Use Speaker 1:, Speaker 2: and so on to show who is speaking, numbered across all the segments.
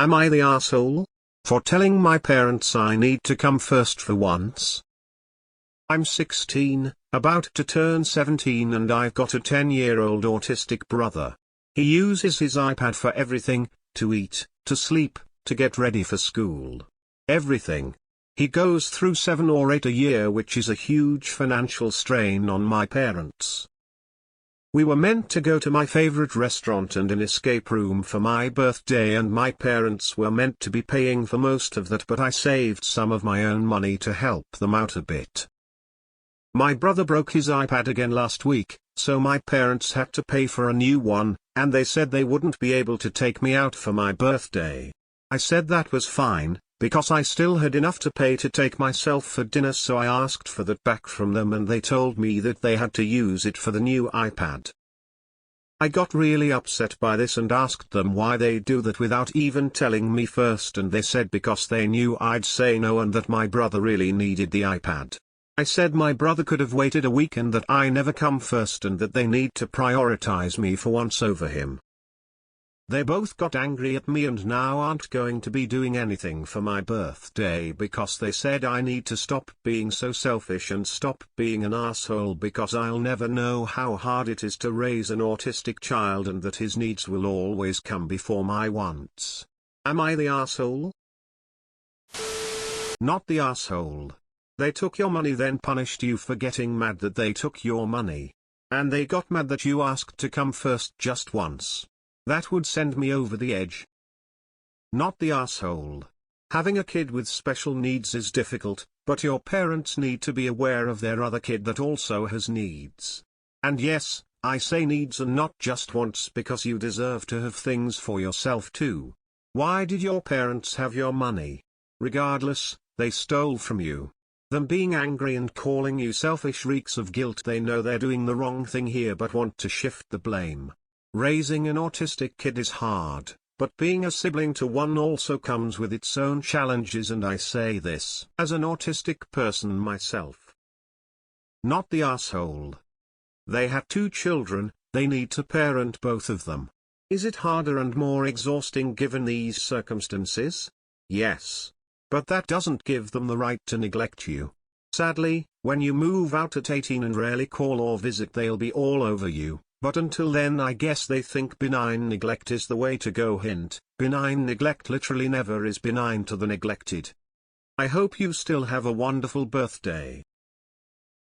Speaker 1: Am I the asshole? For telling my parents I need to come first for once? I'm 16, about to turn 17, and I've got a 10-year-old autistic brother. He uses his iPad for everything: to eat, to sleep, to get ready for school. Everything. He goes through 7 or 8 a year, which is a huge financial strain on my parents. We were meant to go to my favorite restaurant and an escape room for my birthday, and my parents were meant to be paying for most of that, but I saved some of my own money to help them out a bit. My brother broke his iPad again last week, so my parents had to pay for a new one, and they said they wouldn't be able to take me out for my birthday. I said that was fine, because I still had enough to pay to take myself for dinner, so I asked for that back from them, and they told me that they had to use it for the new iPad. I got really upset by this and asked them why they do that without even telling me first, and they said because they knew I'd say no and that my brother really needed the iPad. I said my brother could have waited a week and that I never come first and that they need to prioritize me for once over him. They both got angry at me and now aren't going to be doing anything for my birthday because they said I need to stop being so selfish and stop being an asshole, because I'll never know how hard it is to raise an autistic child and that his needs will always come before my wants. Am I the asshole? Not the asshole. They took your money, then punished you for getting mad that they took your money. And they got mad that you asked to come first just once. That would send me over the edge. Not the asshole. Having a kid with special needs is difficult, but your parents need to be aware of their other kid that also has needs. And yes, I say needs and not just wants, because you deserve to have things for yourself too. Why did your parents have your money? Regardless, they stole from you. Them being angry and calling you selfish reeks of guilt. They know they're doing the wrong thing here but want to shift the blame. Raising an autistic kid is hard, but being a sibling to one also comes with its own challenges, and I say this as an autistic person myself. Not the asshole. They have 2 children, they need to parent both of them. Is it harder and more exhausting given these circumstances? Yes. But that doesn't give them the right to neglect you. Sadly, when you move out at 18 and rarely call or visit, they'll be all over you. But until then, I guess they think benign neglect is the way to go. Hint: benign neglect literally never is benign to the neglected. I hope you still have a wonderful birthday.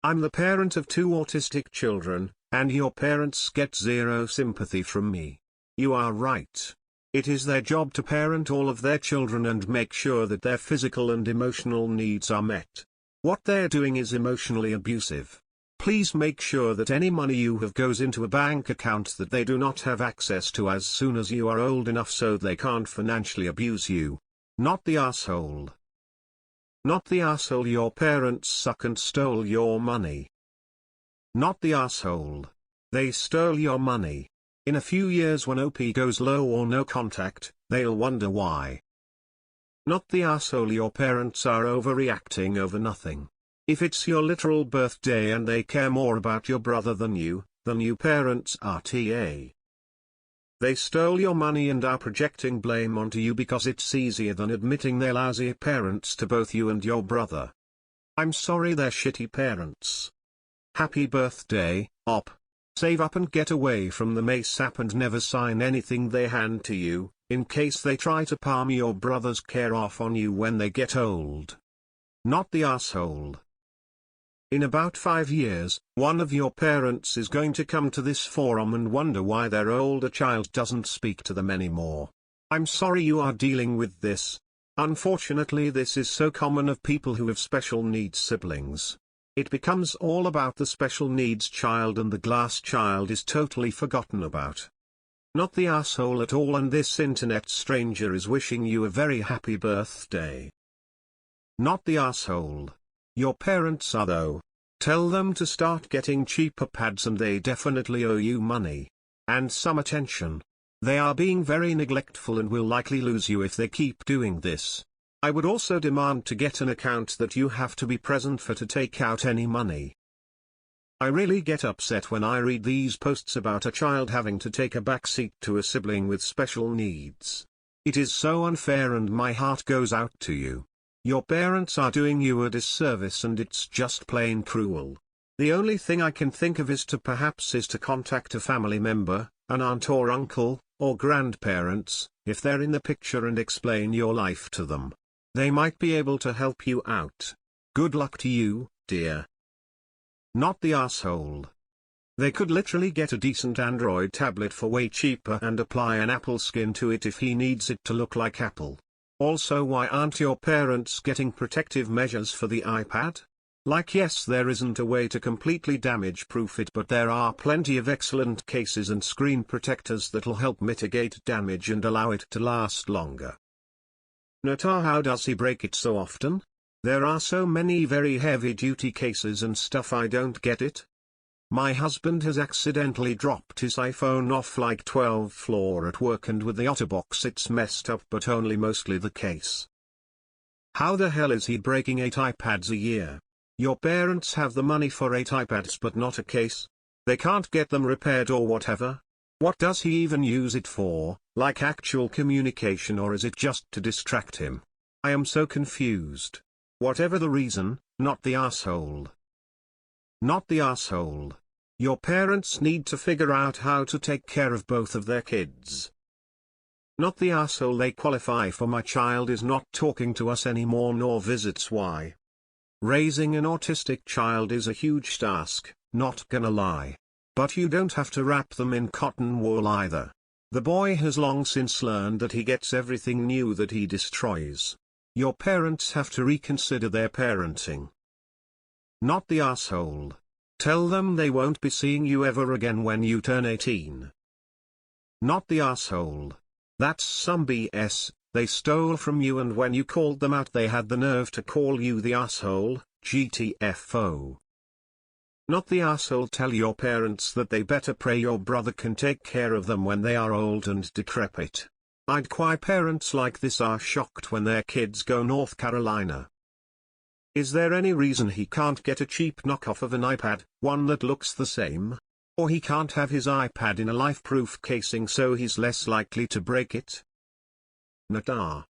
Speaker 1: I'm the parent of 2 autistic children, and your parents get 0 sympathy from me. You are right. It is their job to parent all of their children and make sure that their physical and emotional needs are met. What they're doing is emotionally abusive. Please make sure that any money you have goes into a bank account that they do not have access to as soon as you are old enough so they can't financially abuse you. Not the asshole. Not the asshole. Your parents suck and stole your money. Not the asshole. They stole your money. In a few years when OP goes low or no contact, they'll wonder why. Not the asshole. Your parents are overreacting over nothing. If it's your literal birthday and they care more about your brother than you parents are TA. They stole your money and are projecting blame onto you because it's easier than admitting they're lousy parents to both you and your brother. I'm sorry they're shitty parents. Happy birthday, Op. Save up and get away from them ASAP and never sign anything they hand to you, in case they try to palm your brother's care off on you when they get old. Not the asshole. In about 5 years, one of your parents is going to come to this forum and wonder why their older child doesn't speak to them anymore. I'm sorry you are dealing with this. Unfortunately, this is so common of people who have special needs siblings. It becomes all about the special needs child and the glass child is totally forgotten about. Not the asshole at all, and this internet stranger is wishing you a very happy birthday. Not the asshole. Your parents are though. Tell them to start getting cheaper pads and they definitely owe you money. And some attention. They are being very neglectful and will likely lose you if they keep doing this. I would also demand to get an account that you have to be present for to take out any money. I really get upset when I read these posts about a child having to take a backseat to a sibling with special needs. It is so unfair and my heart goes out to you. Your parents are doing you a disservice and it's just plain cruel. The only thing I can think of is to contact a family member, an aunt or uncle, or grandparents, if they're in the picture, and explain your life to them. They might be able to help you out. Good luck to you, dear. Not the asshole. They could literally get a decent Android tablet for way cheaper and apply an Apple skin to it if he needs it to look like Apple. Also, why aren't your parents getting protective measures for the iPad? Like, yes, there isn't a way to completely damage-proof it, but there are plenty of excellent cases and screen protectors that'll help mitigate damage and allow it to last longer. Nata, how does he break it so often? There are so many very heavy-duty cases and stuff, I don't get it. My husband has accidentally dropped his iPhone off like 12th floor at work, and with the OtterBox it's messed up, but only mostly the case. How the hell is he breaking 8 iPads a year? Your parents have the money for 8 iPads but not a case? They can't get them repaired or whatever? What does he even use it for, like actual communication, or is it just to distract him? I am so confused. Whatever the reason, not the asshole. Not the asshole. Your parents need to figure out how to take care of both of their kids. Not the asshole. They qualify for my child is not talking to us anymore nor visits. Why? Raising an autistic child is a huge task, not gonna lie. But you don't have to wrap them in cotton wool either. The boy has long since learned that he gets everything new that he destroys. Your parents have to reconsider their parenting. Not the asshole. Tell them they won't be seeing you ever again when you turn 18. Not the asshole. That's some BS, they stole from you, and when you called them out they had the nerve to call you the asshole, GTFO. Not the asshole. Tell your parents that they better pray your brother can take care of them when they are old and decrepit. I'd cry. Parents like this are shocked when their kids go North Carolina. Is there any reason he can't get a cheap knockoff of an iPad, one that looks the same? Or he can't have his iPad in a life-proof casing so he's less likely to break it? Nata.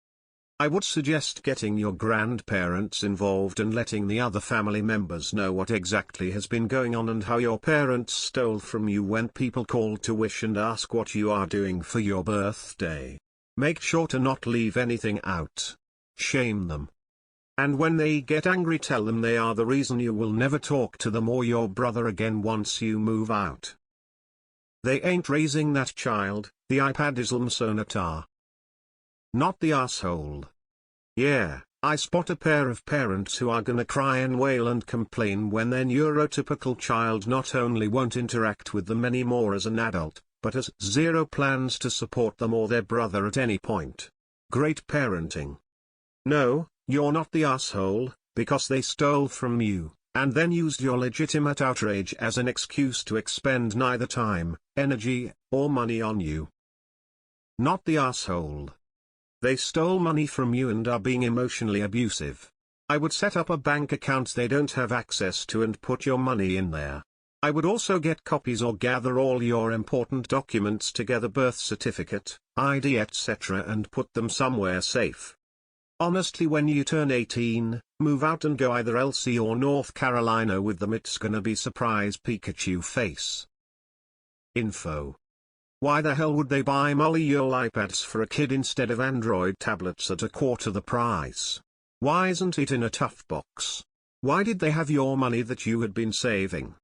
Speaker 1: I would suggest getting your grandparents involved and letting the other family members know what exactly has been going on and how your parents stole from you when people call to wish and ask what you are doing for your birthday. Make sure to not leave anything out. Shame them. And when they get angry, tell them they are the reason you will never talk to them or your brother again once you move out. They ain't raising that child, the iPad is Nata. Not the asshole. Yeah, I spot a pair of parents who are gonna cry and wail and complain when their neurotypical child not only won't interact with them anymore as an adult, but has zero plans to support them or their brother at any point. Great parenting. No, you're not the asshole, because they stole from you, and then used your legitimate outrage as an excuse to expend neither time, energy, or money on you. Not the asshole. They stole money from you and are being emotionally abusive. I would set up a bank account they don't have access to and put your money in there. I would also get copies or gather all your important documents together, birth certificate, ID, etc., and put them somewhere safe. Honestly, when you turn 18, move out and go either LC or North Carolina with them. It's gonna be surprise Pikachu face. Info. Why the hell would they buy Molly-year iPads for a kid instead of Android tablets at a quarter the price? Why isn't it in a tough box? Why did they have your money that you had been saving?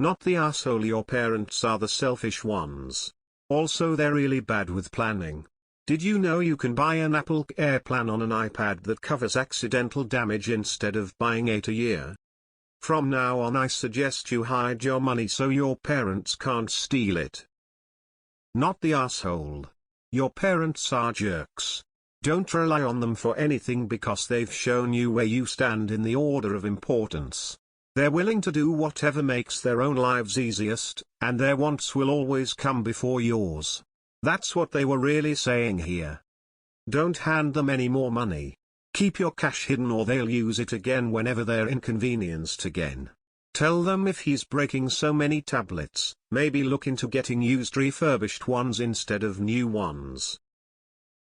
Speaker 1: Not the asshole. Your parents are the selfish ones. Also, they're really bad with planning. Did you know you can buy an Apple Care plan on an iPad that covers accidental damage instead of buying 8 a year? From now on, I suggest you hide your money so your parents can't steal it. Not the asshole. Your parents are jerks. Don't rely on them for anything because they've shown you where you stand in the order of importance. They're willing to do whatever makes their own lives easiest, and their wants will always come before yours. That's what they were really saying here. Don't hand them any more money. Keep your cash hidden or they'll use it again whenever they're inconvenienced again. Tell them if he's breaking so many tablets, maybe look into getting used refurbished ones instead of new ones.